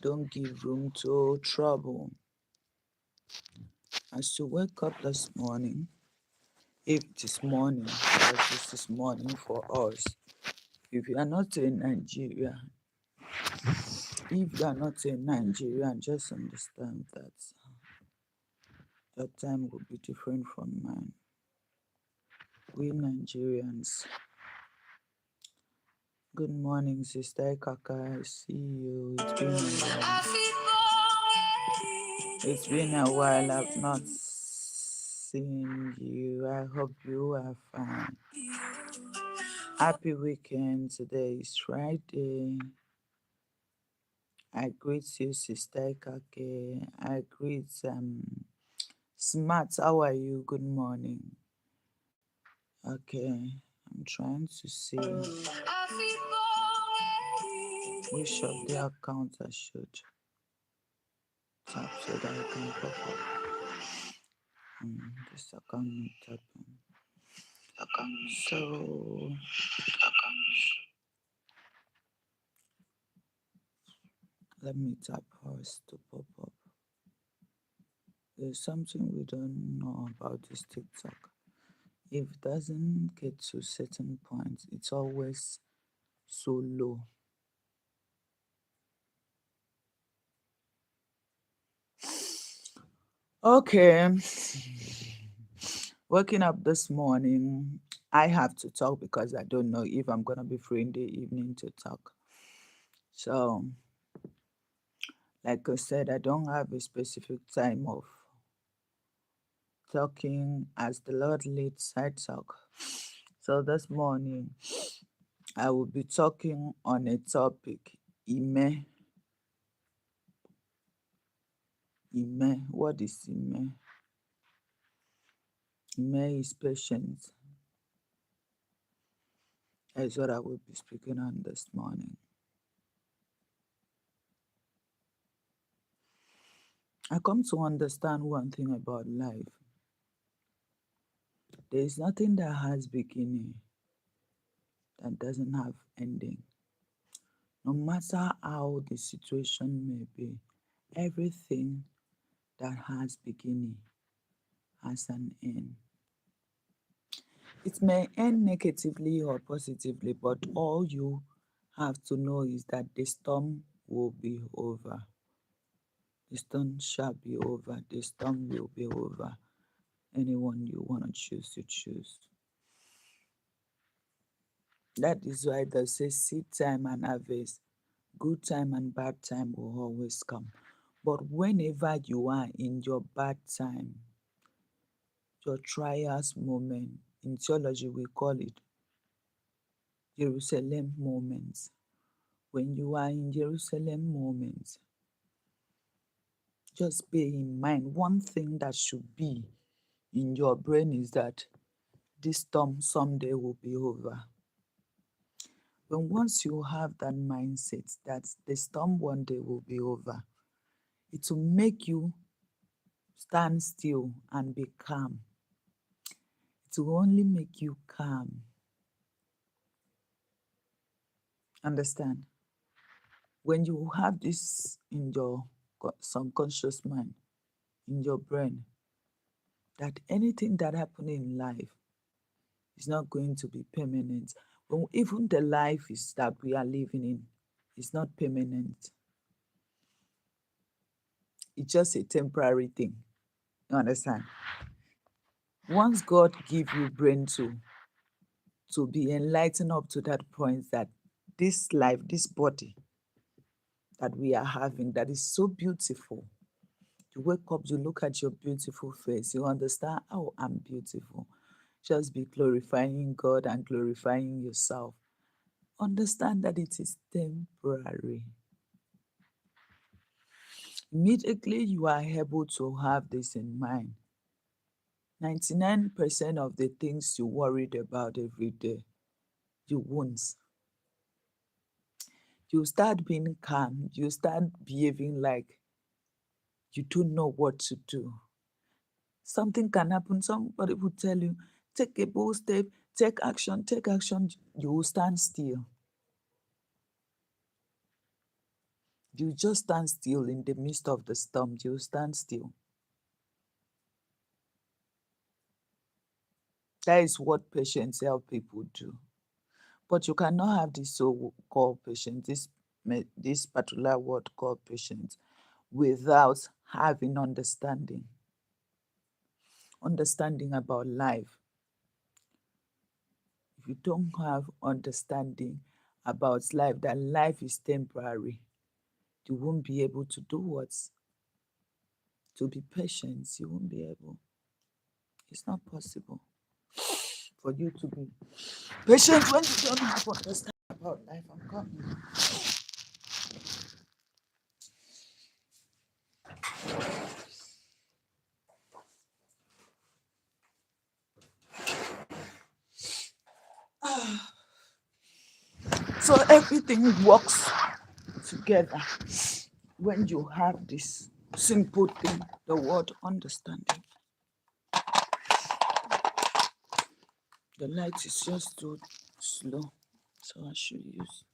don't give room to trouble. As you wake up this morning, if this morning, because this is morning for us, if you are not in Nigeria, if you are not in Nigeria, just understand that your time will be different from mine. We Nigerians, good morning, Sister Kaka. I see you. It's been a while. I've not seen you. I hope you are fine. Happy weekend. Today is Friday. I greet you, Sister Kake. I greet Smart. How are you? Good morning. Okay, I'm trying to see which of the accounts I should tap so that I can pop up. This account not tapping. So let me tap hers to pop up. There's something we don't know about this TikTok. If it doesn't get to certain points, it's always so low. Okay. Waking up this morning, I have to talk because I don't know if I'm gonna be free in the evening to talk. So, like I said, I don't have a specific time of talking. As the Lord leads, I talk. So this morning, I will be talking on a topic, Ime. Ime. What is Ime? Ime is patience. That's what I will be speaking on this morning. I come to understand one thing about life. There is nothing that has beginning that doesn't have ending. No matter how the situation may be, everything that has beginning has an end. It may end negatively or positively, but all you have to know is that the storm will be over. The storm shall be over. The storm will be over. Anyone you want to choose, you choose. That is why they say seed time and harvest, good time and bad time will always come. But whenever you are in your bad time, your trials moment, in theology we call it Jerusalem moments. When you are in Jerusalem moments, just bear in mind one thing that should be in your brain is that this storm someday will be over. When once you have that mindset that the storm one day will be over, it will make you stand still and be calm. It will only make you calm. Understand? When you have this in your subconscious mind, in your brain, that anything that happens in life is not going to be permanent. Well, even the life is that we are living in is not permanent. It's just a temporary thing. You understand? Once God give you brain to be enlightened up to that point that this life, this body that we are having, that is so beautiful. You wake up, you look at your beautiful face, you understand, oh, I'm beautiful. Just be glorifying God and glorifying yourself. Understand that it is temporary. Immediately you are able to have this in mind. 99% of the things you worried about every day, you won't. You start being calm. You start behaving like you don't know what to do. Something can happen. Somebody will tell you, take a bold step, take action, take action. You will stand still. You just stand still in the midst of the storm. You stand still. That is what patience help people do. But you cannot have this so-called patience, this particular word called patience, without having understanding about life. If you don't have understanding about life, that life is temporary, you won't be able to do what? To be patient. You won't be able. It's not possible for you to be patient when you don't have understanding about life. I'm coming. So everything works together when you have this simple thing, the word understanding. The light is just too slow, so I should use.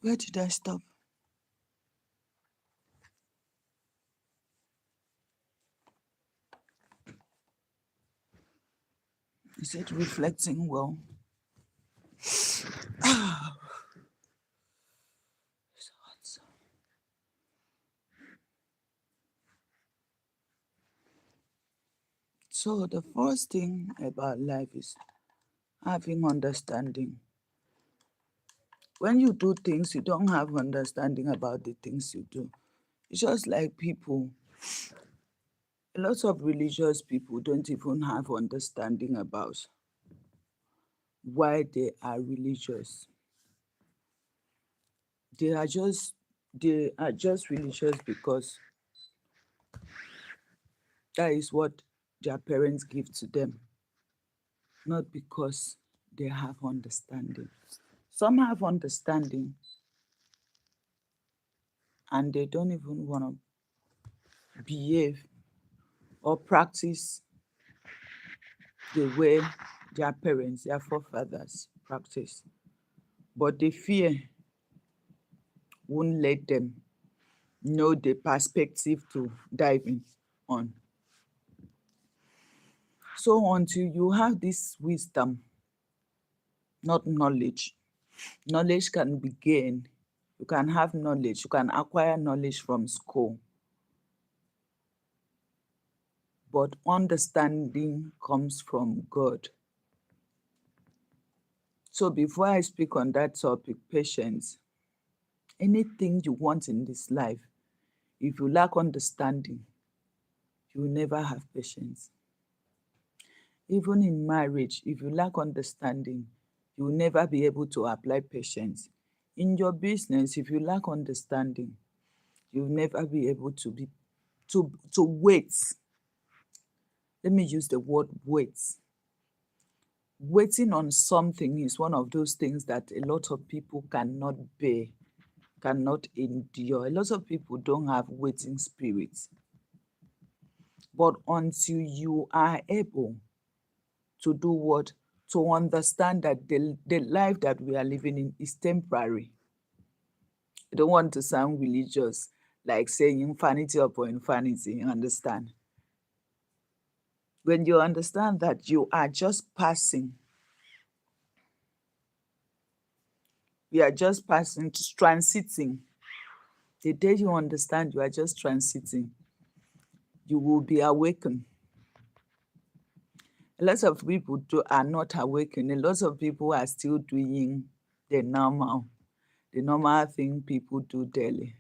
Where did I stop? Is it reflecting well? So the first thing about life is having understanding. When you do things, you don't have understanding about the things you do. It's just like people, a lot of religious people don't even have understanding about why they are religious. They are just they are just religious because that is what their parents give to them, not because they have understanding. Some have understanding and they don't even want to behave or practice the way their parents, their forefathers practice. But the fear won't let them know the perspective to dive in on. So until you have this wisdom, not knowledge, knowledge can be gained. You can have knowledge, you can acquire knowledge from school. But understanding comes from God. So before I speak on that topic, patience, anything you want in this life, if you lack understanding, you will never have patience. Even in marriage, if you lack understanding, you will never be able to apply patience. In your business, if you lack understanding, you'll never be able to wait. Let me use the word wait. Waiting on something is one of those things that a lot of people cannot bear, cannot endure. A lot of people don't have waiting spirits. But until you are able to do what? To understand that the life that we are living in is temporary. I don't want to sound religious, like saying infinity upon infinity, you understand? When you understand that you are just passing, you are just passing, transiting. The day you understand you are just transiting, you will be awakened. A lot of people are not awakened. A lot of people are still doing the normal thing people do daily.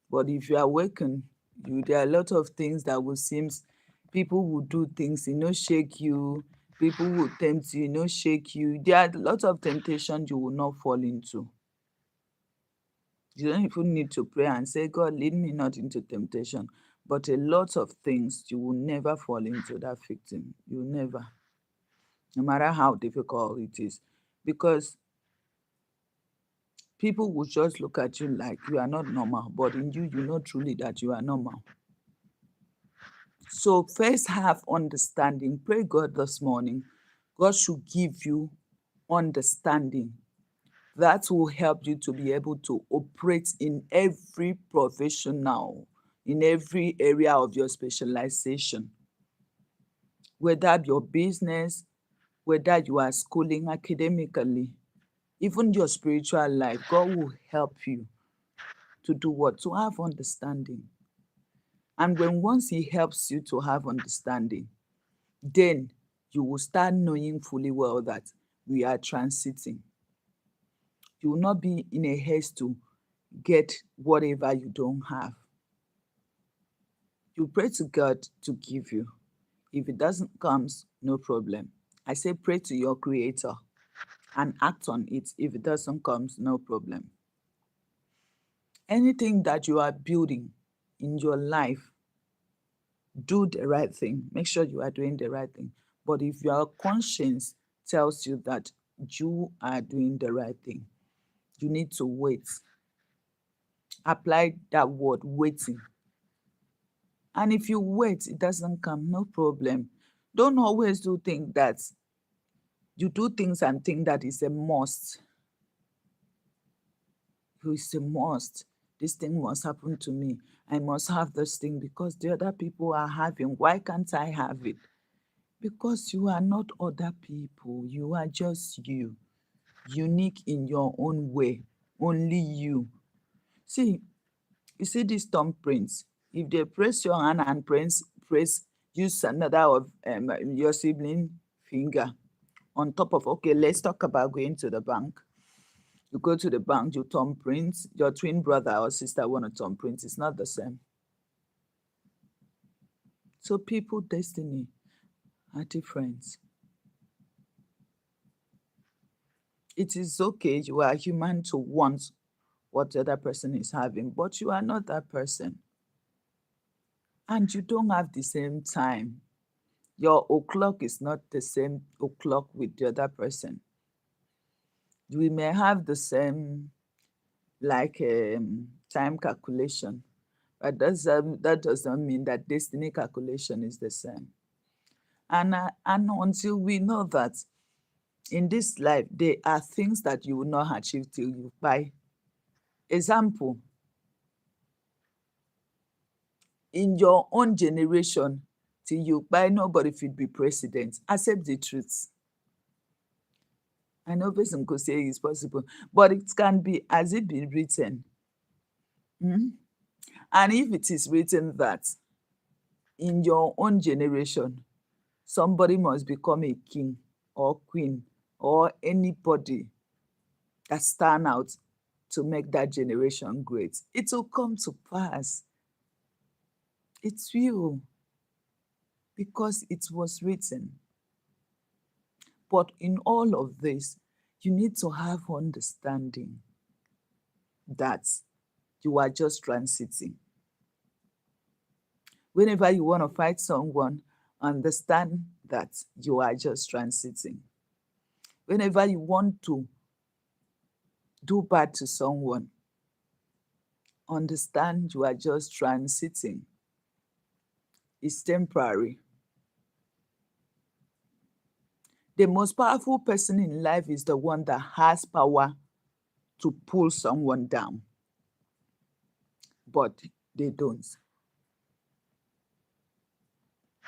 But if you awaken, there are a lot of things that will seem, people will do things, shake you. People will tempt you, shake you. There are a lot of temptations you will not fall into. You don't even need to pray and say, God, lead me not into temptation. But a lot of things, you will never fall into that victim. You will never. No matter how difficult it is. because people will just look at you like you are not normal, but in you, you know truly that you are normal. So first have understanding. Pray God this morning. God should give you understanding. That will help you to be able to operate in every profession now, in every area of your specialization. Whether your business, whether you are schooling academically, even your spiritual life, God will help you to do what? To have understanding. And when once He helps you to have understanding, then you will start knowing fully well that we are transiting. You will not be in a haste to get whatever you don't have. You pray to God to give you. If it doesn't come, no problem. I say pray to your creator and act on it. If it doesn't come, no problem. Anything that you are building in your life, do the right thing. Make sure you are doing the right thing. But if your conscience tells you that you are doing the right thing, you need to wait. Apply that word, waiting. And if you wait, it doesn't come, no problem. Don't always do things that you do things and think that is a must. It's a must. This thing must happen to me. I must have this thing because the other people are having. Why can't I have it? Because you are not other people. You are just you, unique in your own way. Only you. See, you see these thumbprints. If they press your hand and press, use another of your sibling finger on top of, okay, let's talk about going to the bank. You go to the bank, you thumbprint, your twin brother or sister want to thumbprint. It's not the same. So people destiny are different. It is okay, you are human to want what the other person is having, but you are not that person. And you don't have the same time. Your o'clock is not the same o'clock with the other person. We may have the same like time calculation, but that doesn't mean that destiny calculation is the same. And until we know that in this life there are things that you will not achieve till you buy. Example, in your own generation, till you buy, nobody fit be president. Accept the truth. I know person could say it's possible, but it can be as it be written. And if it is written that in your own generation, somebody must become a king or queen or anybody that stand out to make that generation great, it will come to pass. It will, because it was written. But in all of this, you need to have understanding that you are just transiting. Whenever you want to fight someone, understand that you are just transiting. Whenever you want to do bad to someone, understand you are just transiting. It's temporary. The most powerful person in life is the one that has power to pull someone down, but they don't.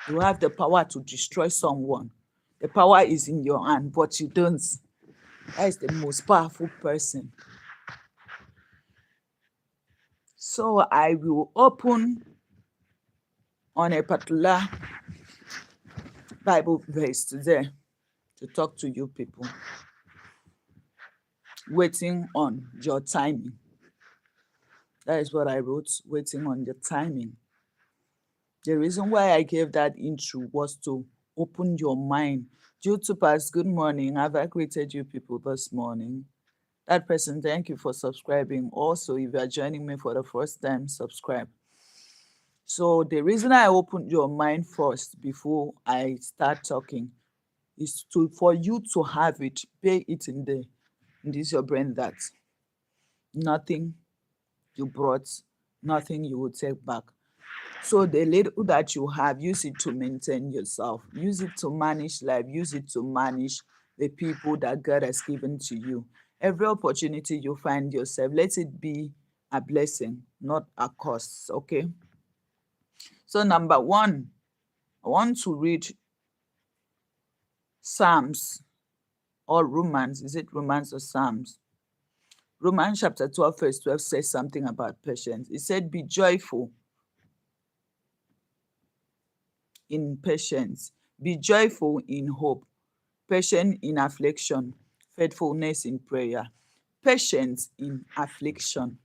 You have the power to destroy someone. The power is in your hand, but you don't. That is the most powerful person. So I will open on a particular Bible verse today to talk to you people. Waiting on your timing. That is what I wrote, waiting on your timing. The reason why I gave that intro was to open your mind. YouTubers, good morning. Have I greeted you people this morning? That person, thank you for subscribing. Also, if you are joining me for the first time, subscribe. So the reason I opened your mind first before I start talking is to for you to have it, pay it in this your brain that nothing you brought, nothing you will take back. So the little that you have, use it to maintain yourself, use it to manage life, use it to manage the people that God has given to you. Every opportunity you find yourself, let it be a blessing, not a curse. Okay. So number one, I want to read Psalms or Romans. Is it Romans or Psalms? Romans chapter 12, verse 12 says something about patience. It said, be joyful in patience, be joyful in hope, patient in affliction, faithfulness in prayer. Patience in affliction,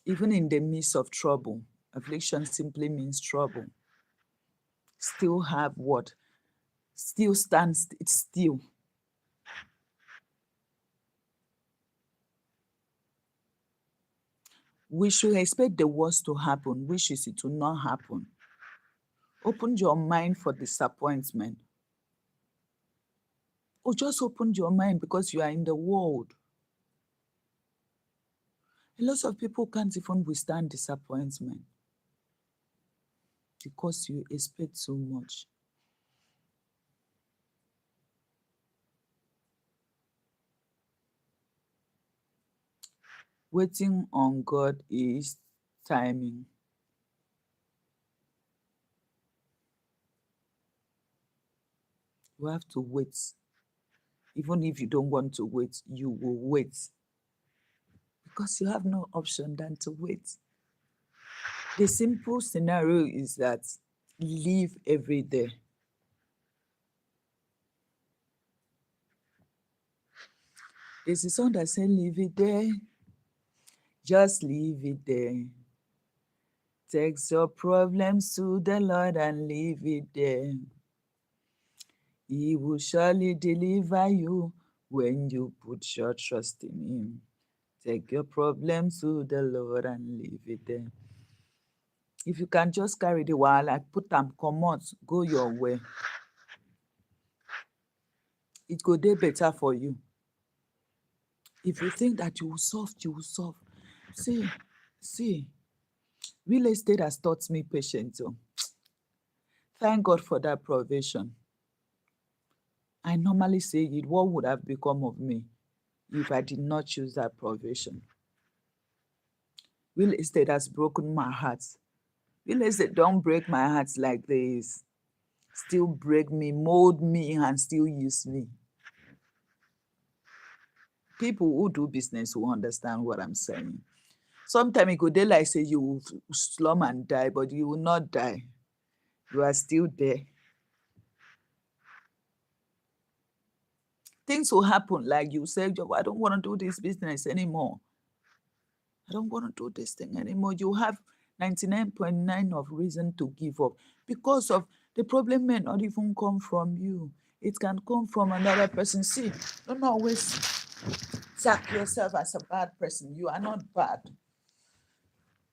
even in the midst of trouble. Affliction simply means trouble. Still have what? Still stands still. We should expect the worst to happen, which is it will not happen. Open your mind for disappointment. Or just open your mind because you are in the world. A lot of people can't even withstand disappointment because you expect so much. Waiting on God is timing. You have to wait. Even if you don't want to wait, you will wait. Because you have no option than to wait. The simple scenario is that live every day. There's a song that says, leave it there. Just leave it there. Take your problems to the Lord and leave it there. He will surely deliver you when you put your trust in Him. Take your problems to the Lord and leave it there. If you can just carry the wahala, put them, comot, go your way. It go dey better for you. If you think that you will solve, you will solve. See, real estate has taught me patience. Oh. Thank God for that provision. I normally say it, what would have become of me if I did not choose that provision? Real estate has broken my heart. Real estate don't break my heart like this. Still break me, mold me, and still use me. People who do business will understand what I'm saying. Sometimes it could dey like say you will slum and die, but you will not die. You are still there. Things will happen like you say, I don't want to do this business anymore. I don't want to do this thing anymore. You have 99.9 of reason to give up because of the problem may not even come from you. It can come from another person. See, don't always tag yourself as a bad person. You are not bad.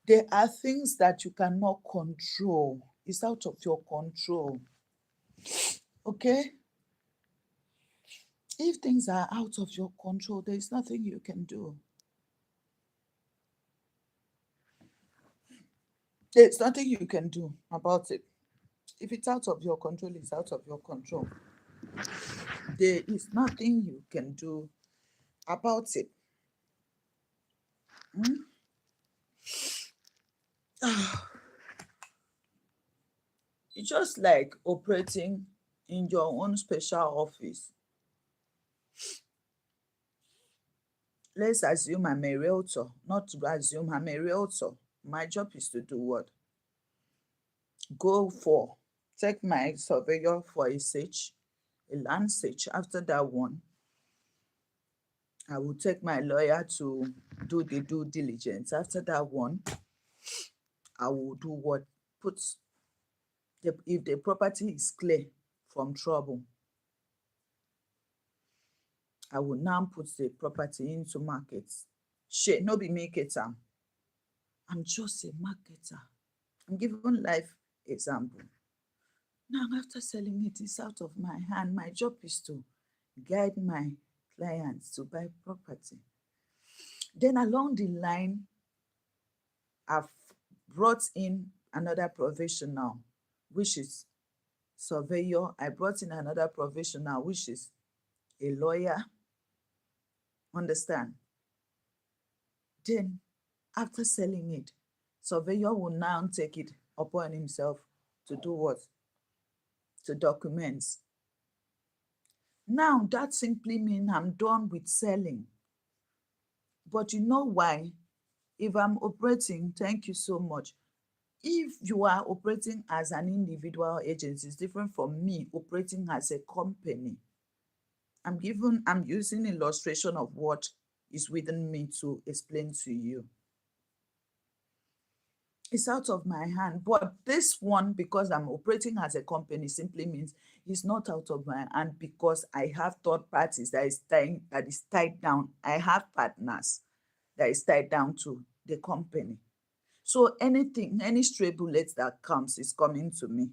There are things that you cannot control. It's out of your control. Okay? If things are out of your control, there is nothing you can do. There's nothing you can do about it. If it's out of your control, it's out of your control. There is nothing you can do about it. It's just like operating in your own special office. Let's assume I'm a realtor. Not to assume I'm a realtor. My job is to do what? Take my surveyor for a search, a land search. After that one, I will take my lawyer to do the due diligence. After that one, I will do what? If the property is clear from trouble, I will now put the property into market. Shey, no be marketer. I'm just a marketer. I'm giving life example. Now, after selling it, it's out of my hand. My job is to guide my clients to buy property. Then along the line, I've brought in another professional, which is surveyor. I brought in another professional, which is a lawyer. Understand? Then, after selling it, surveyor will now take it upon himself to do what? To document. Now, that simply means I'm done with selling. But you know why? If I'm operating, thank you so much. If you are operating as an individual agency, it's different from me operating as a company. I'm using illustration of what is within me to explain to you. It's out of my hand. But this one, because I'm operating as a company, simply means it's not out of my hand because I have third parties that is tied down. I have partners that is tied down to the company. So anything, any stray bullet that comes is coming to me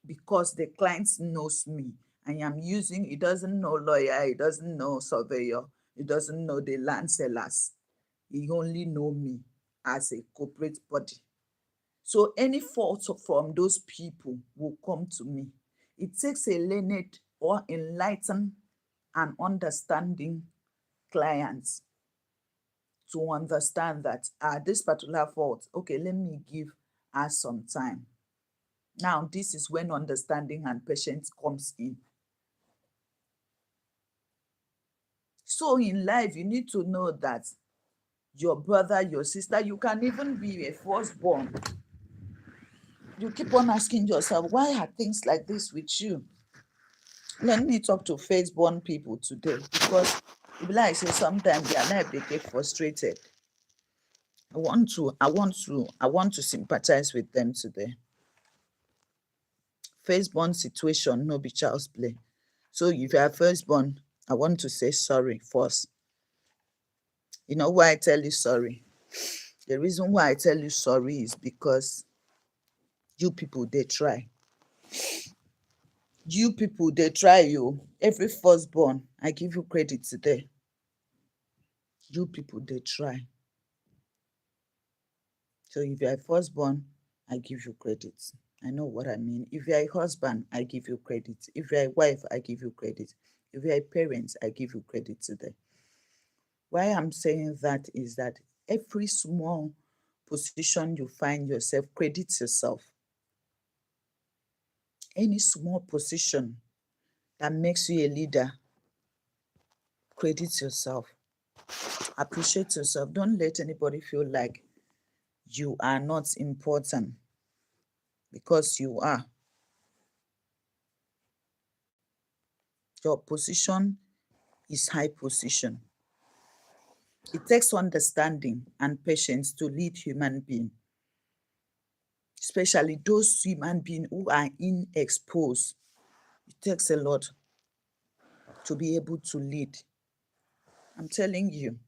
because the client knows me. I am using, he doesn't know lawyer, he doesn't know surveyor, he doesn't know the land sellers. He only know me as a corporate body. So any fault from those people will come to me. It takes a learned or enlightened and understanding clients to understand that this particular fault, okay, let me give her some time. Now, this is when understanding and patience comes in. So in life, you need to know that your brother, your sister, you can even be a firstborn. You keep on asking yourself, why are things like this with you? Let me talk to firstborn people today because like I say, sometimes their life they get frustrated. I want to sympathize with them today. Firstborn situation, no be child's play. So if you are firstborn, I want to say sorry first. You know why I tell you sorry? The reason why I tell you sorry is because you people they try. You people they try you. Every firstborn, I give you credit today. You people they try. So if you're a firstborn, I give you credit. I know what I mean. If you're a husband, I give you credit. If you're a wife, I give you credit. If you're a parent, I give you credit today. Why I'm saying that is that every small position you find yourself, credit yourself. Any small position that makes you a leader, credit yourself. Appreciate yourself. Don't let anybody feel like you are not important because you are. Your position is high position. It takes understanding and patience to lead human beings, especially those human beings who are inexposed. It takes a lot to be able to lead. I'm telling you.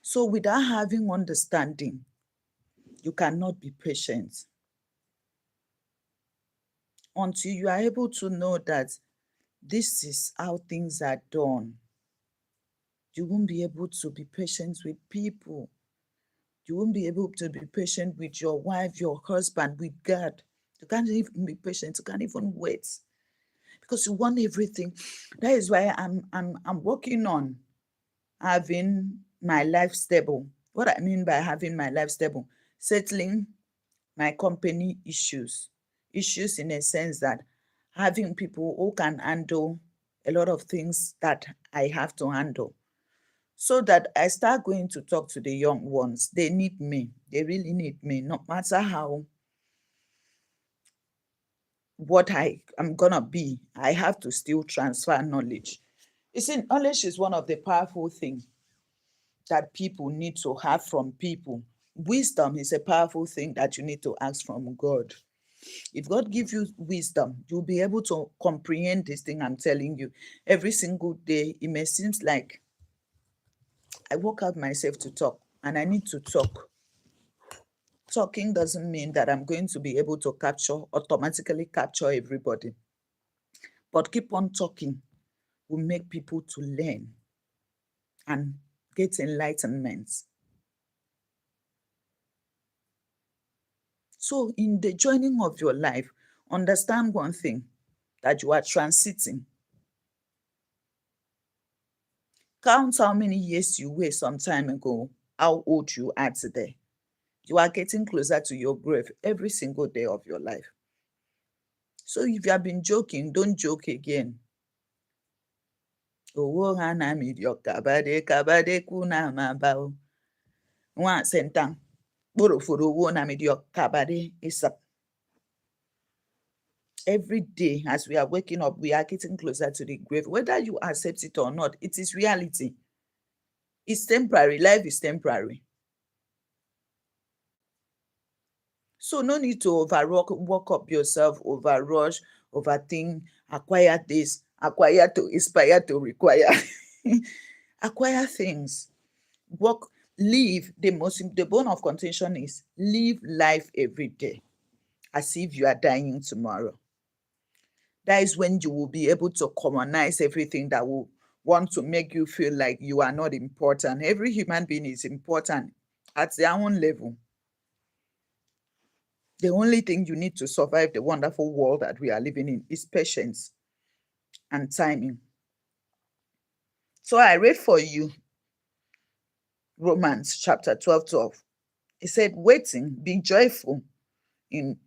So without having understanding, you cannot be patient. Until you are able to know that this is how things are done, you won't be able to be patient with people. You won't be able to be patient with your wife, your husband, with God. You can't even be patient. You can't even wait because you want everything. That is why I'm working on having my life stable. What I mean by having my life stable, settling my company issues. Issues in a sense that having people who can handle a lot of things that I have to handle. So that I start going to talk to the young ones. They need me. They really need me. No matter how what I am gonna be, I have to still transfer knowledge. You see, knowledge is one of the powerful things that people need to have from people. Wisdom is a powerful thing that you need to ask from God. If God gives you wisdom, you'll be able to comprehend this thing I'm telling you. Every single day, it may seem like I work out myself to talk, and I need to talk. Talking doesn't mean that I'm going to be able to automatically capture everybody. But keep on talking will make people to learn and get enlightenment. So in the joining of your life, understand one thing, that you are transiting. Count how many years you were some time ago, how old you are today. You are getting closer to your grave every single day of your life. So if you have been joking, don't joke again. Owo ha na midio kabade kuna mabao. Nwa sentang. Boro foro owo na midio kabade isap. Every day as we are waking up, we are getting closer to the grave. Whether you accept it or not, it is reality. It's temporary. Life is temporary. So no need to work up yourself, overrush, overthink, acquire this, acquire to aspire to require. Acquire things. Live. The bone of contention is live life every day as if you are dying tomorrow. That is when you will be able to commonize everything that will want to make you feel like you are not important. Every human being is important at their own level. The only thing you need to survive the wonderful world that we are living in is patience and timing. So I read for you Romans chapter 12:12. It said, waiting, be joyful in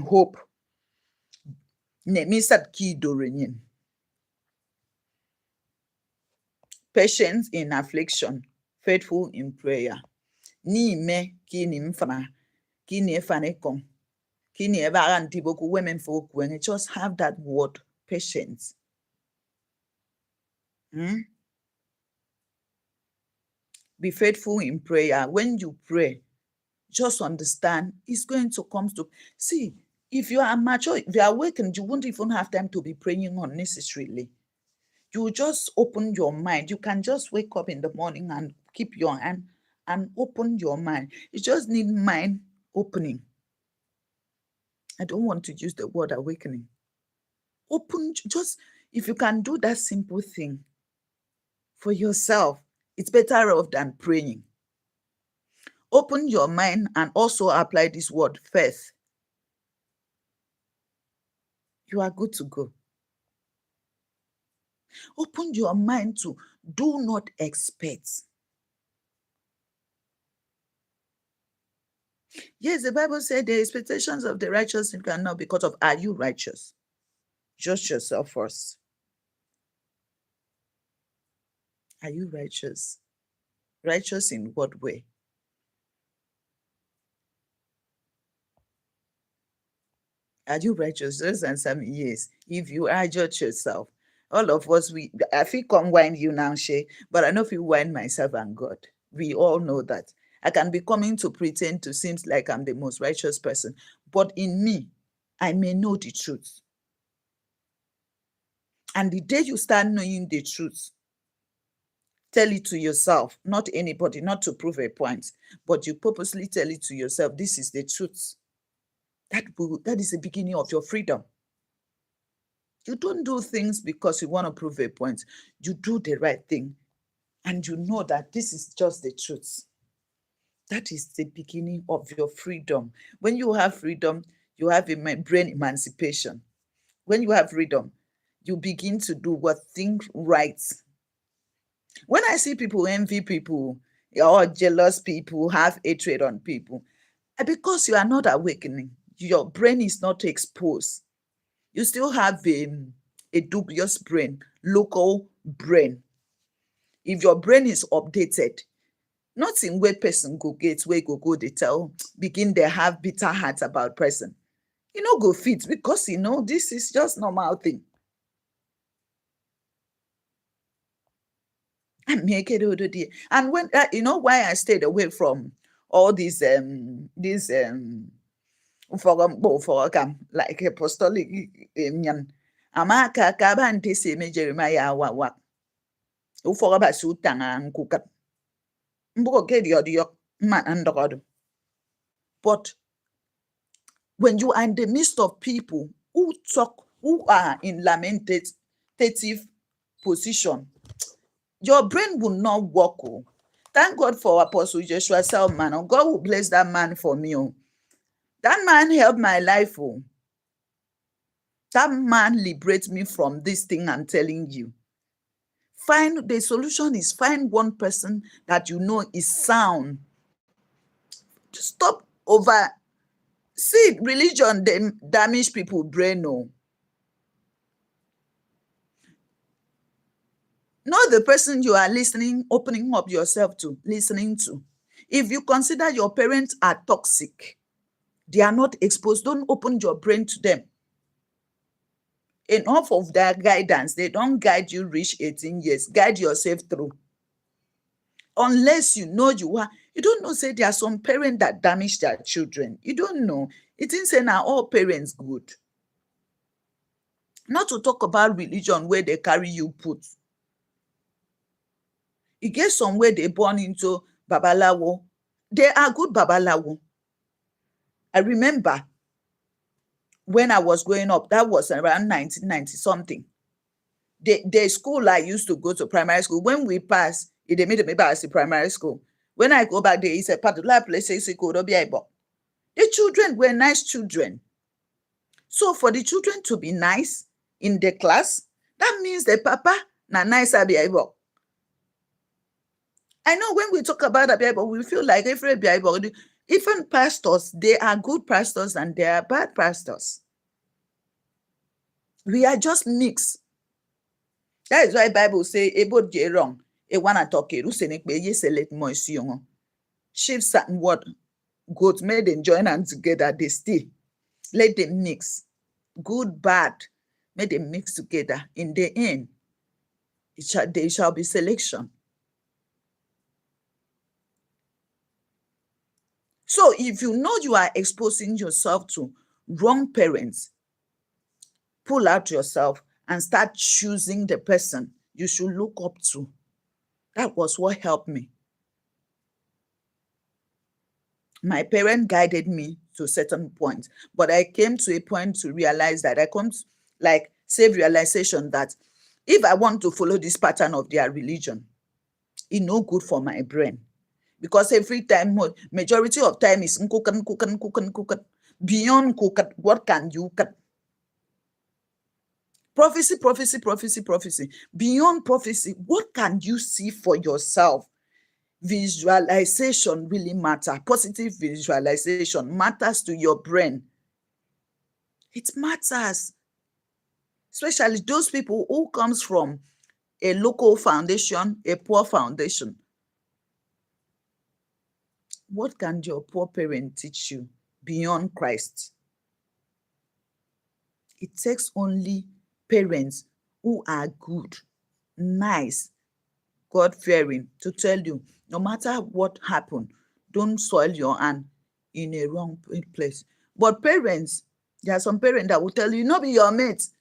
hope. Patience in affliction, faithful in prayer. Ni me kini mfana, kini efanekon, kini ebaranti boku women folk when you just have that word, patience. Be faithful in prayer. When you pray, just understand it's going to come to. See, if you are mature, if you are awakened, you won't even have time to be praying unnecessarily. You just open your mind. You can just wake up in the morning and keep your hand and open your mind. You just need mind opening. I don't want to use the word awakening. Open, just if you can do that simple thing for yourself, it's better off than praying. Open your mind and also apply this word, faith. You are good to go. Open your mind to do not expect. Yes, the Bible said the expectations of the righteous cannot be cut off. Are you righteous? Judge yourself first. Are you righteous? Righteous in what way? Are you righteous? Just answer me yes. If you are, judge yourself. All of us, I feel come whine you now, Shay, but I know if you whine myself and God. We all know that. I can be coming to pretend to seem like I'm the most righteous person, but in me, I may know the truth. And the day you start knowing the truth, tell it to yourself, not anybody, not to prove a point, but you purposely tell it to yourself, this is the truth. That is the beginning of your freedom. You don't do things because you want to prove a point. You do the right thing and you know that this is just the truth. That is the beginning of your freedom. When you have freedom, you have a brain emancipation. When you have freedom, you begin to do what things right. When I see people envy people or jealous people, have hatred on people, because you are not awakening, your brain is not exposed. You still have a dubious brain, local brain. If your brain is updated, nothing where person go get, where go they tell, begin they have bitter hearts about person. You know, go fit because you know this is just normal thing. And when you know why I stayed away from all these like apostolic amaka ka ba ntese me Jeremiah wa ufoga ba su tanga nkukat mbuko ke dio man andogodo But when you are in the midst of people who are in lamentative position, your brain will not work. Oh. Thank God for Apostle Joshua Selman. Oh, God will bless that man for me. Oh. That man helped my life. Oh. That man liberates me from this thing I'm telling you. The solution is find one person that you know is sound. Stop over. See, religion, they damage people's brain. No. Not the person you are opening up yourself to, listening to. If you consider your parents are toxic, they are not exposed, don't open your brain to them. Enough of their guidance. They don't guide you reach 18 years. Guide yourself through. Unless you know you don't know, say there are some parents that damage their children. You don't know. It isn't saying now all parents good. Not to talk about religion where they carry you put. You get somewhere they born into Babalawo. They are good Babalawo. I remember when I was growing up, that was around 1990 something. The school I used to go to, primary school, when we passed, they made me pass the primary school. When I go back there, it's a particular place. The children were nice children. So for the children to be nice in the class, that means the papa na nice abiaibo. I know when we talk about abiaibo, we feel like every abiaibo, even pastors, they are good pastors and they are bad pastors. We are just mixed. That is why Bible say about the wrong. A one talk sheep and what goats made them join hands together. They still let them mix. Good, bad, made them mix together. In the end, there shall be selection. So if you know you are exposing yourself to wrong parents, pull out yourself and start choosing the person you should look up to. That was what helped me. My parent guided me to certain points, but I came to a point to realize that I come to, like, self-realization that if I want to follow this pattern of their religion, it's no good for my brain. Because every time, majority of time is beyond what can you cut? Prophecy, prophecy, prophecy, prophecy. Beyond prophecy, what can you see for yourself? Visualization really matters. Positive visualization matters to your brain. It matters. Especially those people who comes from a local foundation, a poor foundation. What can your poor parent teach you beyond Christ? It takes only parents who are good, nice, God-fearing to tell you, no matter what happened, don't soil your hand in a wrong place. But parents, there are some parents that will tell you, no be your mates,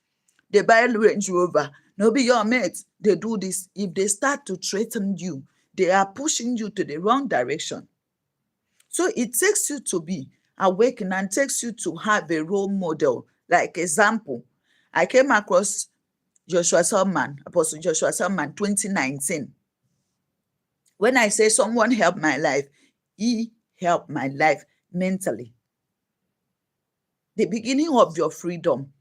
they buy a Range Rover, no be your mates, they do this. If they start to threaten you, they are pushing you to the wrong direction. So it takes you to be awakened and takes you to have a role model. Like example, I came across Joshua Selman, Apostle Joshua Selman, 2019. When I say someone helped my life, he helped my life mentally. The beginning of your freedom.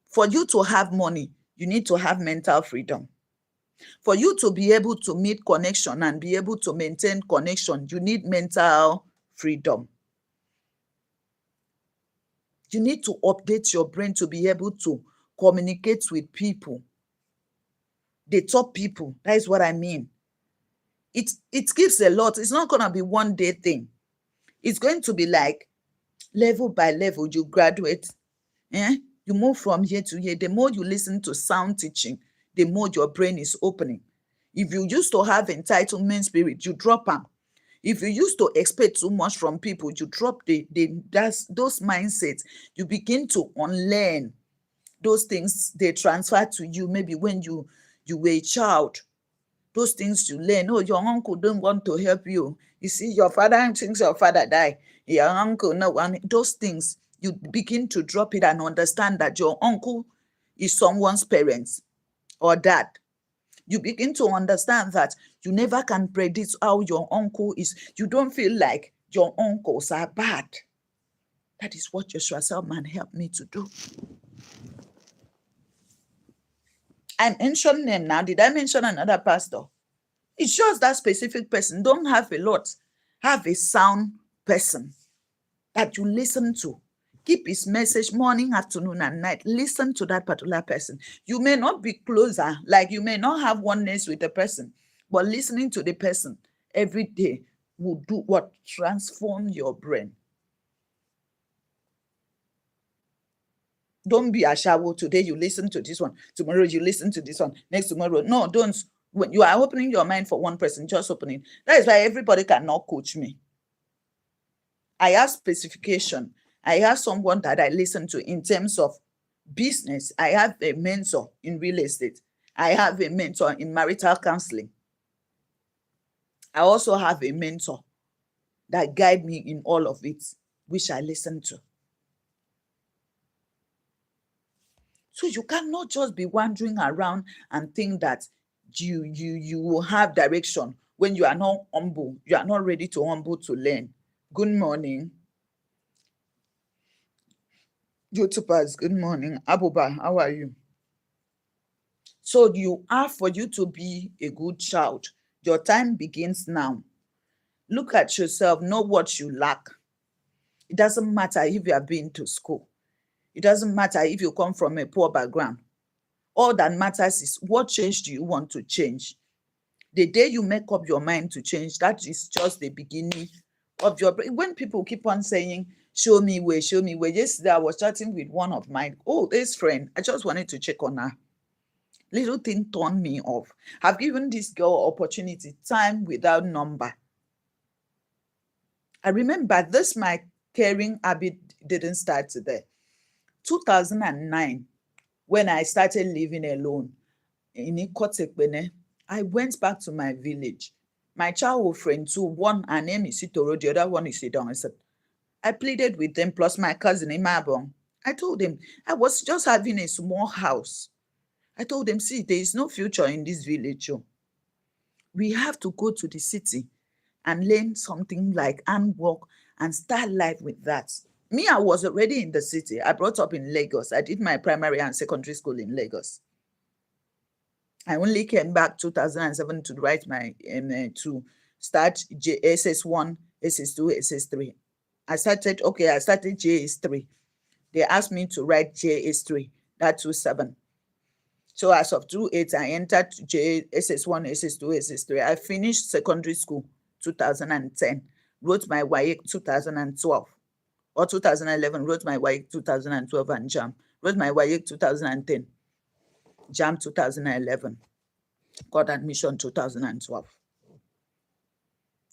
For you to have money, you need to have mental freedom. For you to be able to meet connection and be able to maintain connection, you need mental freedom. You need to update your brain to be able to communicate with people. The top people, that is what I mean. It gives a lot. It's not going to be one day thing. It's going to be like level by level, you graduate. You move from year to year. The more you listen to sound teaching, the more your brain is opening. If you used to have entitlement spirit, you drop them. If you used to expect too much from people, you drop those mindsets. You begin to unlearn those things they transfer to you maybe when you were a child. Those things you learn. Oh, your uncle don't want to help you. You see, your father thinks your father died. Your uncle, no one. Those things, you begin to drop it and understand that your uncle is someone's parents or dad. You begin to understand that you never can predict how your uncle is. You don't feel like your uncles are bad. That is what Joshua Selman helped me to do. I mentioned them now. Did I mention another pastor? It's just that specific person. Don't have a lot. Have a sound person that you listen to. Keep his message morning, afternoon, and night. Listen to that particular person. You may not be closer, like you may not have oneness with the person, but listening to the person every day will do what? Transform your brain. Don't be a shawo. Today you listen to this one. Tomorrow you listen to this one. Next tomorrow. No, don't. When you are opening your mind for one person, just opening. That is why everybody cannot coach me. I have specification. I have someone that I listen to in terms of business. I have a mentor in real estate. I have a mentor in marital counseling. I also have a mentor that guide me in all of it, which I listen to. So you cannot just be wandering around and think that you will have direction when you are not humble. You are not ready to humble to learn. Good morning. YouTubers, good morning. Abuba, how are you? So you are, for you to be a good child, your time begins now. Look at yourself, know what you lack. It doesn't matter if you have been to school. It doesn't matter if you come from a poor background. All that matters is what change do you want to change? The day you make up your mind to change, that is just the beginning of your brain. When people keep on saying, show me where, show me where. Yesterday, I was chatting with one of my oldest friend. I just wanted to check on her. Little thing turned me off. I've given this girl opportunity, time without number. I remember this, my caring habit didn't start today. 2009, when I started living alone in Ikotekpene, I went back to my village. My childhood friend too, one, her name is Sitoro, the other one is Sidon. I pleaded with them, plus my cousin Imabong. I told them I was just having a small house. I told them, see, there is no future in this village. Oh. We have to go to the city and learn something like handwork and start life with that. Me, I was already in the city. I brought up in Lagos. I did my primary and secondary school in Lagos. I only came back 2007 to write my to start SS1, SS2, SS3. I started JS3. They asked me to write JS3, that 27. So as of 28, I entered SS1, SS2, SS3. I finished secondary school 2010, wrote my WAEC 2012 or 2011, wrote my WAEC 2012 and JAM. Wrote my WAEC 2010, JAM 2011, got admission 2012.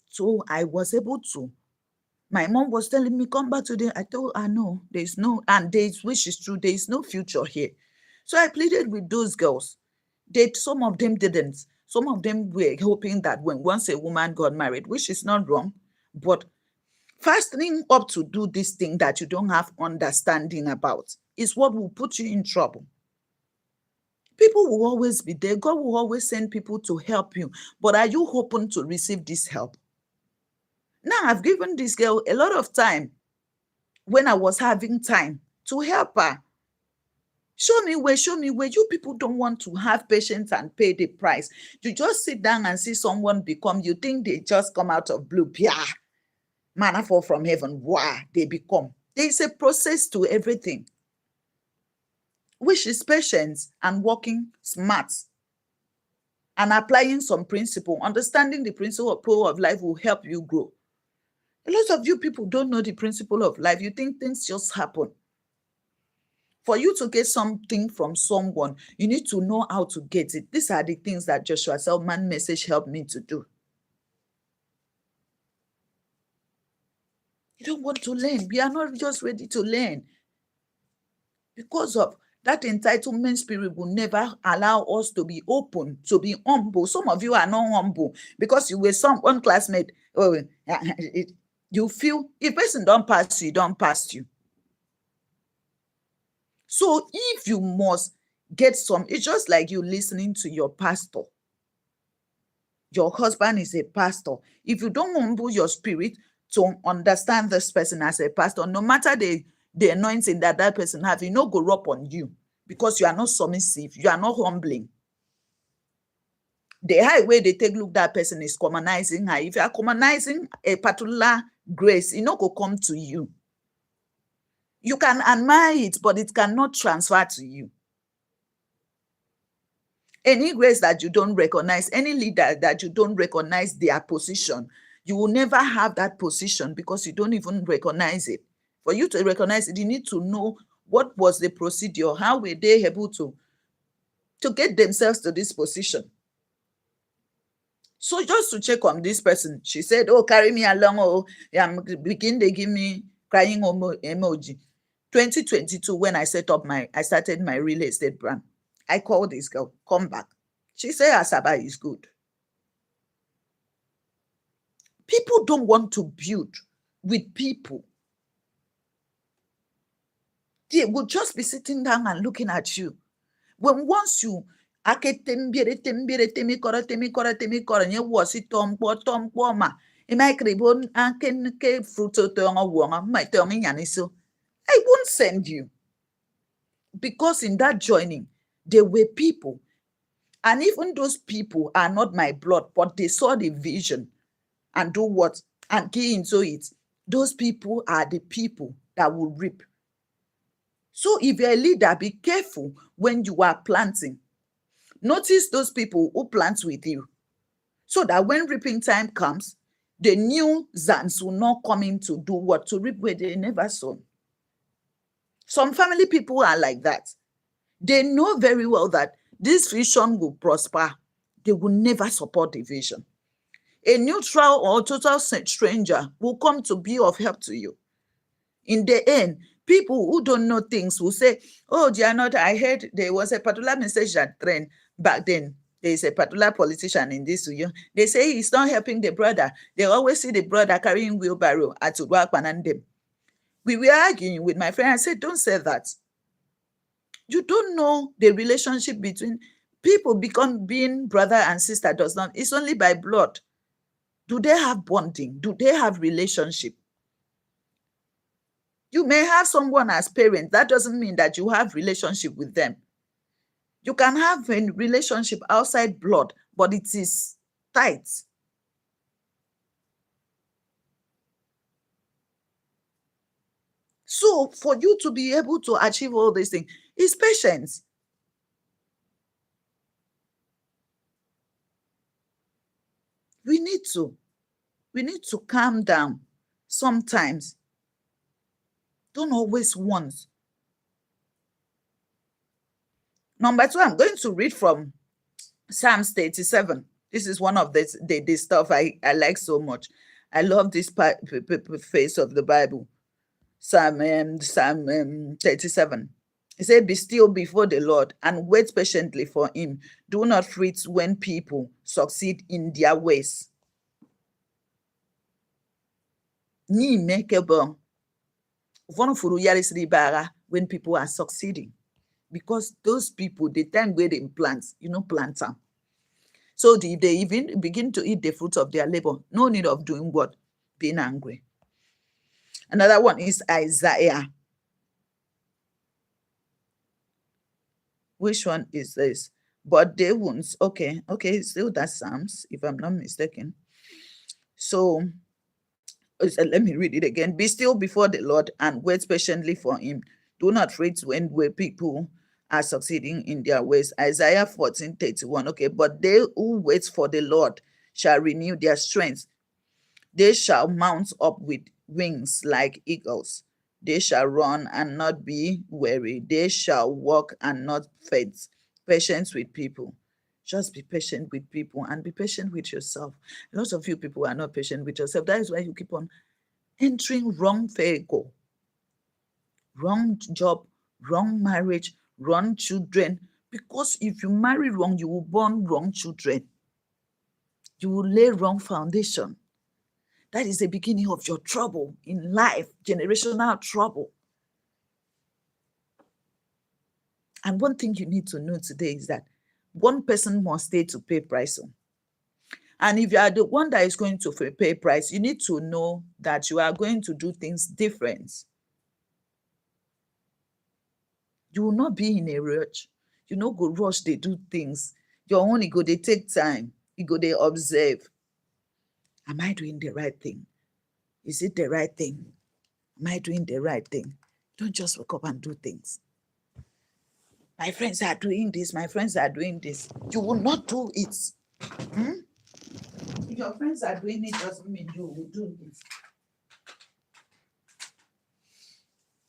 So I was able to. My mom was telling me, come back today. I told her, no, there's no, and there's, which is true, there is no future here. So I pleaded with those girls. Some of them didn't. Some of them were hoping that when once a woman got married, which is not wrong, but fastening up to do this thing that you don't have understanding about is what will put you in trouble. People will always be there. God will always send people to help you. But are you open to receive this help? Now, I've given this girl a lot of time when I was having time to help her. Show me where, show me where. You people don't want to have patience and pay the price. You just sit down and see someone become, you think they just come out of blue. Yeah. Manna fall from heaven. Wow, they become. There is a process to everything, which is patience and working smart and applying some principle. Understanding the principle of life will help you grow. A lot of you people don't know the principle of life. You think things just happen. For you to get something from someone, you need to know how to get it. These are the things that Joshua Selman message helped me to do. You don't want to learn. We are not just ready to learn because of That entitlement spirit will never allow us to be open, to be humble. Some of you are not humble because you were one classmate. Oh, you feel if person don't pass you, don't pass you. So if you must get some, it's just like you listening to your pastor. Your husband is a pastor. If you don't humble your spirit to understand this person as a pastor, no matter the anointing that person have, it no go up on you because you are not submissive, you are not humbling. The high way they take look that person is commonizing her. If you are commonizing a particular grace, it no go come to you. You can admire it, but it cannot transfer to you. Any grace that you don't recognize, any leader that you don't recognize their position, you will never have that position because you don't even recognize it. For you to recognize it, you need to know what was the procedure, how were they able to get themselves to this position. So just to check on this person, she said, oh, carry me along, oh, begin they give me crying emoji. 2022, when I started my real estate brand, I called this girl, come back. She said, Asaba is good. People don't want to build with people. They will just be sitting down and looking at you. When once you I won't send you. Because in that joining, there were people. And even those people are not my blood, but they saw the vision and do what? And key into it. Those people are the people that will reap. So if you're a leader, be careful when you are planting. Notice those people who plant with you, so that when reaping time comes, the new Zans will not come in to do what? To reap where they never sown. Some family people are like that. They know very well that this vision will prosper. They will never support the vision. A neutral or total stranger will come to be of help to you. In the end, people who don't know things will say, oh, they are not, I heard there was a particular message that trend back then. There is a particular politician in this. They say he's not helping the brother. They always see the brother carrying wheelbarrow at Udwakpanandem. We were arguing with my friend. I said, don't say that. You don't know the relationship between people being brother and sister does not. It's only by blood. Do they have bonding? Do they have relationship? You may have someone as parent. That doesn't mean that you have relationship with them. You can have a relationship outside blood, but it is tight. So for you to be able to achieve all these things is patience. We need to calm down sometimes. Don't always want. Number 2, I'm going to read from Psalms 37. This is one of the stuff I like so much. I love this phase of the Bible. Psalm 37. It said, be still before the Lord and wait patiently for him. Do not fret when people succeed in their ways. Ni makeable. When people are succeeding. Because those people, the time where they plant, plant them. So they even begin to eat the fruits of their labor. No need of doing what? Being angry. Another one is Isaiah. Which one is this? But they won't. Okay, still that's Psalms, if I'm not mistaken. So let me read it again. Be still before the Lord and wait patiently for him. Do not fret when people are succeeding in their ways. Isaiah 14:31. Okay, but they who wait for the Lord shall renew their strength. They shall mount up with wings like eagles. They shall run and not be weary. They shall walk and not faint. Patience with people. Just be patient with people and be patient with yourself. Lots of you people are not patient with yourself. That is why you keep on entering wrong vehicle, wrong job, wrong marriage, wrong children. Because if you marry wrong, you will born wrong children. You will lay wrong foundation. That is the beginning of your trouble in life, generational trouble. And one thing you need to know today is that one person must stay to pay price on. And if you are the one that is going to pay price, you need to know that you are going to do things different. You will not be in a rush. You no go rush, they do things. Your own, go, they take time. You go, they observe. Am I doing the right thing? Is it the right thing? Am I doing the right thing? Don't just wake up and do things. My friends are doing this. My friends are doing this. You will not do it. If your friends are doing it, doesn't mean you will do it.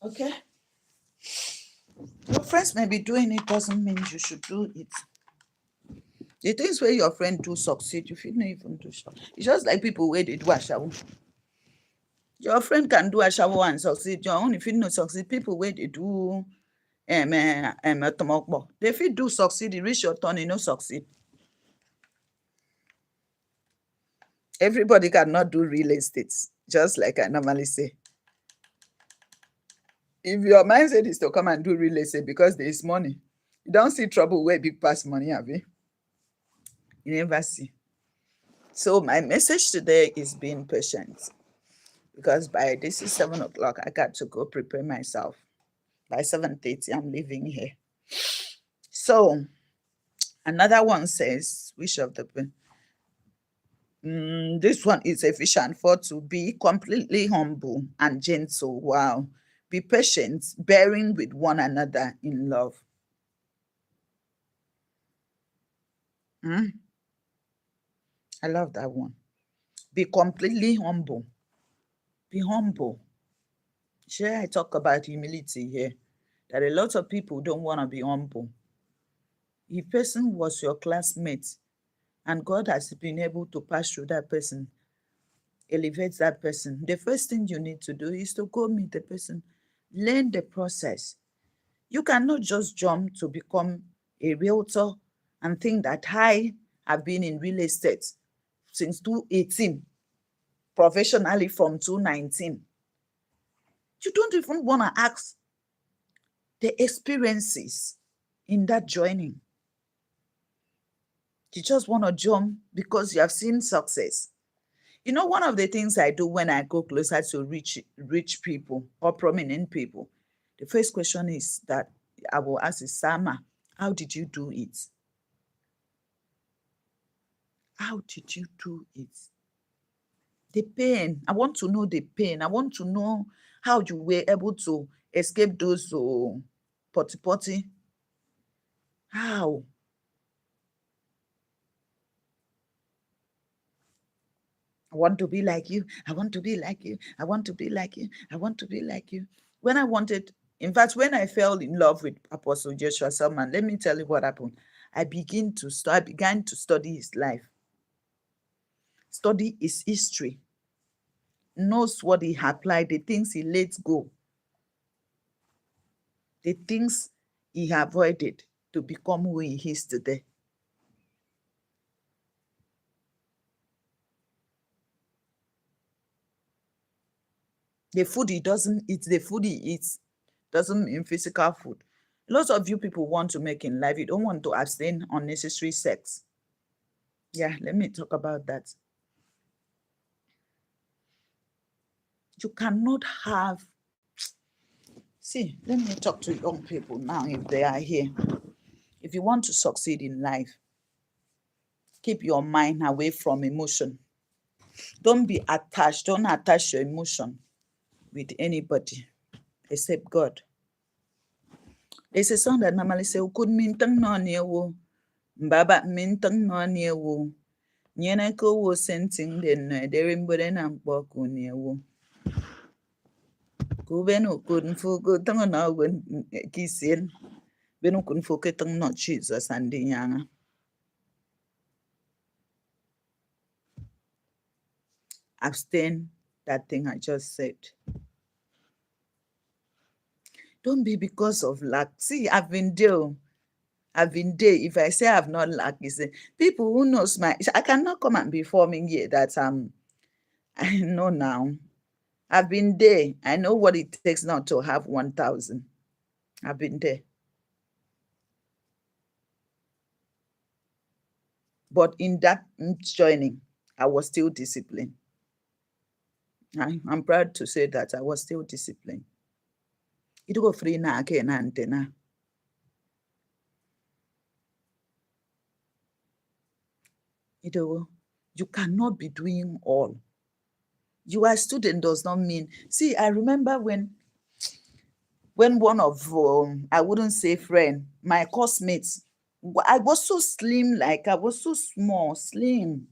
Okay? Your friends may be doing it, doesn't mean you should do it. The things where your friend do succeed, you feel not even do so. It's just like people where they do ashawo. Your friend can do ashawo and succeed. Your own, if you not succeed, people where they do they feel do succeed, you reach your turn, you no succeed. Everybody cannot do real estate, just like I normally say. If your mindset is to come and do real estate because there is money, you don't see trouble where big pass money, have you? You never see. So my message today is being patient, because by this is 7 o'clock, I got to go prepare myself. By 7:30, I'm leaving here. So another one says, which of the this one is Ephesians 4, to be completely humble and gentle. Wow. Be patient, bearing with one another in love. I love that one. Be completely humble. Be humble. Sure, I talk about humility here. That a lot of people don't want to be humble. If person was your classmate and God has been able to pass through that person, elevate that person, the first thing you need to do is to go meet the person, learn the process. You cannot just jump to become a realtor and think that I have been in real estate since 2018, professionally from 2019. You don't even want to ask the experiences in that joining. You just want to jump because you have seen success. You know, one of the things I do when I go closer to rich people or prominent people, the first question is that I will ask is, Sama, how did you do it? How did you do it? The pain. I want to know the pain. I want to know how you were able to escape those potty. How? I want to be like you. I want to be like you. I want to be like you. I want to be like you. When I wanted, in fact, when I fell in love with Apostle Joshua Selman, let me tell you what happened. I began to study his life, study his history, knows what he applied, the things he let go, the things he avoided to become who he is today. The food he doesn't eat, the food he eats doesn't mean physical food. Lots of you people want to make in life, you don't want to abstain unnecessary sex. Yeah, let me talk about that. You cannot have, see, let me talk to young people now if they are here. If you want to succeed in life, keep your mind away from emotion. Don't be attached, don't attach your emotion with anybody except God. There's a song that normally say, "Ukun mintang no niewo, mbaba mintang no niewo, nyene ko wo senting den no dere mbore na mpo ku niewo." Ku benu kun fu ku tang no gun kisien, benu kun fu ke tang no Jesus and nyanga. Abstain that thing I just said. Don't be because of lack. See, I've been there. I've been there. If I say I've not lacked, you say people who knows I cannot come and be forming here that I know now. I've been there. I know what it takes not to have 1,000. I've been there. But in that joining, I was still disciplined. I'm proud to say that I was still disciplined. It go free na again and then. You cannot be doing all. You are a student does not mean. See, I remember when one of I wouldn't say friend, my course mates, I was so slim, like I was so small, slim.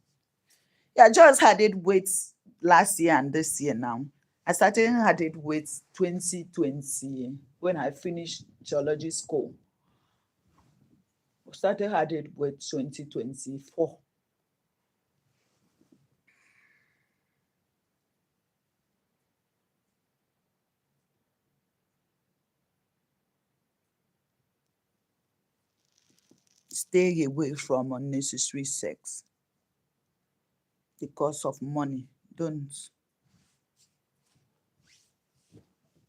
Yeah, I just had it weights last year and this year now. I started had it weights 2020 when I finished geology school. I started had it weight 2024. Stay away from unnecessary sex because of money. Don't.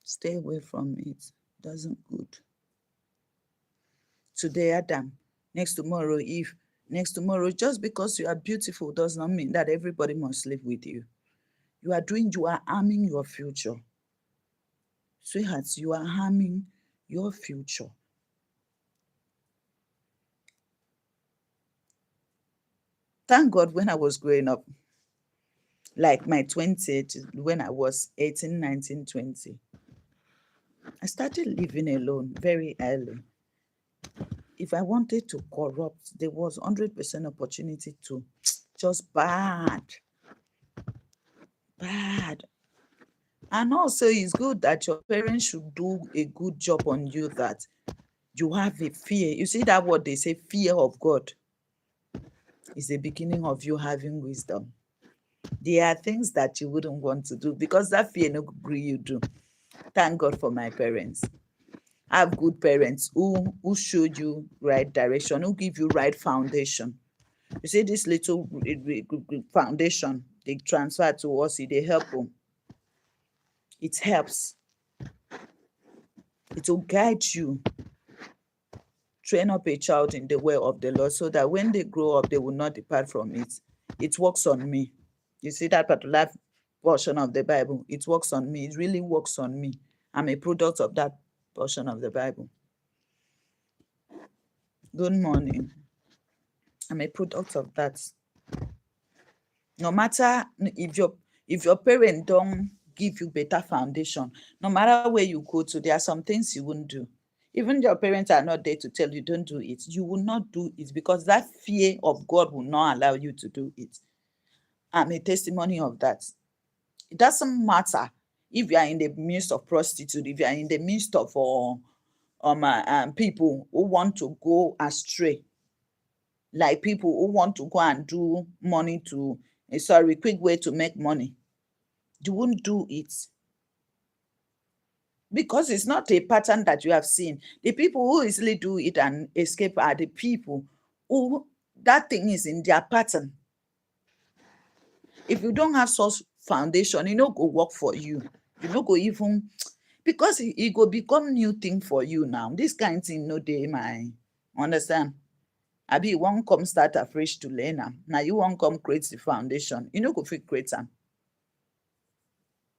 Stay away from it. Doesn't good. Today, Adam. Next tomorrow, Eve. Next tomorrow, just because you are beautiful does not mean that everybody must live with you. You are harming your future. Sweethearts, you are harming your future. Thank God when I was growing up, like my 20s, when I was 18, 19, 20, I started living alone very early. If I wanted to corrupt, there was 100% opportunity to just bad. And also, it's good that your parents should do a good job on you, that you have a fear. You see that what they say, fear of God is the beginning of you having wisdom. There are things that you wouldn't want to do because that fear no agree you do. Thank God for my parents. I have good parents who showed you right direction, who give you right foundation. You see this little foundation they transfer to us, they help them. It helps. It will guide you. Train up a child in the way of the Lord so that when they grow up, they will not depart from it. It works on me. You see that particular portion of the Bible? It works on me. It really works on me. I'm a product of that portion of the Bible. Good morning. I'm a product of that. No matter if your parent don't give you better foundation, no matter where you go to, there are some things you won't do. Even your parents are not there to tell you don't do it. You will not do it because that fear of God will not allow you to do it. I'm a testimony of that. It doesn't matter if you are in the midst of prostitute, if you are in the midst of people who want to go astray, like people who want to go and do money to, quick way to make money. You won't do it because it's not a pattern that you have seen. The people who easily do it and escape are the people who that thing is in their pattern. If you don't have such foundation, it no go work for you. You no go even, because it go become new thing for you now. This kind thing no dey my understand. Abi you wan come start afresh to learn am. Now you wan come create the foundation. You no go fit create am.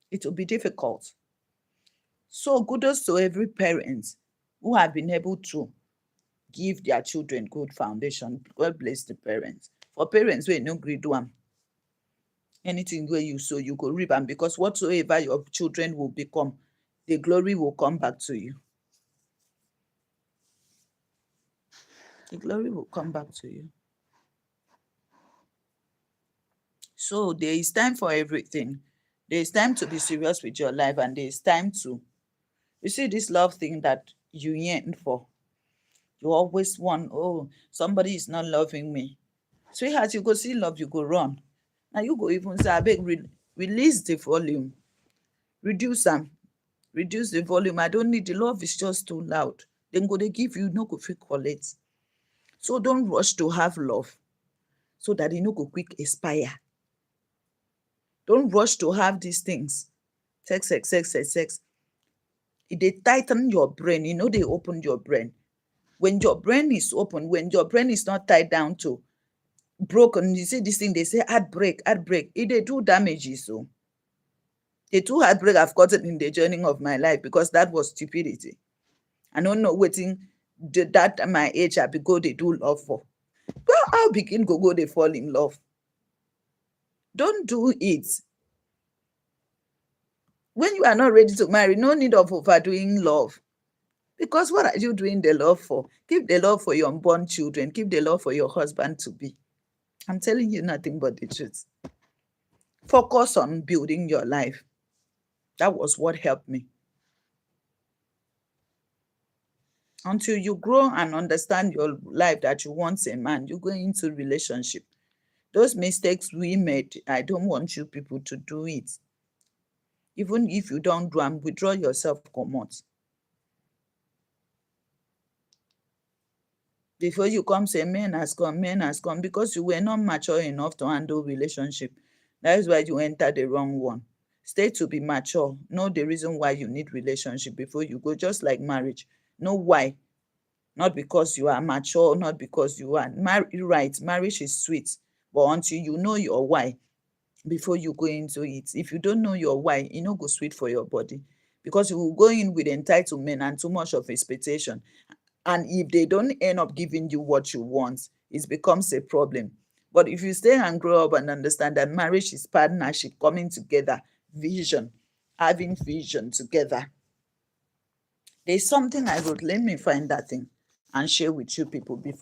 It will be difficult. So kudos to every parent who have been able to give their children good foundation. God bless the parents. For parents wey no gree do am, anything wey you sow, you go reap am, because whatsoever your children will become, the glory will come back to you. The glory will come back to you. So there is time for everything. There is time to be serious with your life, and there is time to, you see this love thing that you yearn for. You always want, oh, somebody is not loving me. Sweetheart, you go see love, you go run. Now you go even say, abeg, release the volume, reduce them. Reduce the volume. I don't need, the love is just too loud. Then go they give you, no go fit collect. So don't rush to have love so that you no go quick expire. Don't rush to have these things. Sex. They tighten your brain. They open your brain. When your brain is open, when your brain is not tied down to broken, you see this thing, they say heartbreak. They do damages. So the two heartbreak I've gotten in the journey of my life because that was stupidity. I don't know waiting that my age I be go they do love for. Well, I'll begin go they fall in love. Don't do it. When you are not ready to marry, no need of overdoing love. Because what are you doing the love for? Keep the love for your unborn children. Keep the love for your husband to be. I'm telling you nothing but the truth. Focus on building your life. That was what helped me. Until you grow and understand your life that you want a man, you go into relationship. Those mistakes we made, I don't want you people to do it. Even if you don't do them, withdraw yourself, come out. Before you come say men has come, because you were not mature enough to handle relationship. That is why you enter the wrong one. Stay to be mature. Know the reason why you need relationship before you go, just like marriage. Know why. Not because you are mature, not because you are right. Marriage is sweet, but until you know your why before you go into it. If you don't know your why, it no go sweet for your body, because you will go in with entitlement and too much of expectation. And if they don't end up giving you what you want, it becomes a problem. But if you stay and grow up and understand that marriage is partnership, coming together, vision, having vision together. There's something I wrote. Let me find that thing and share with you people before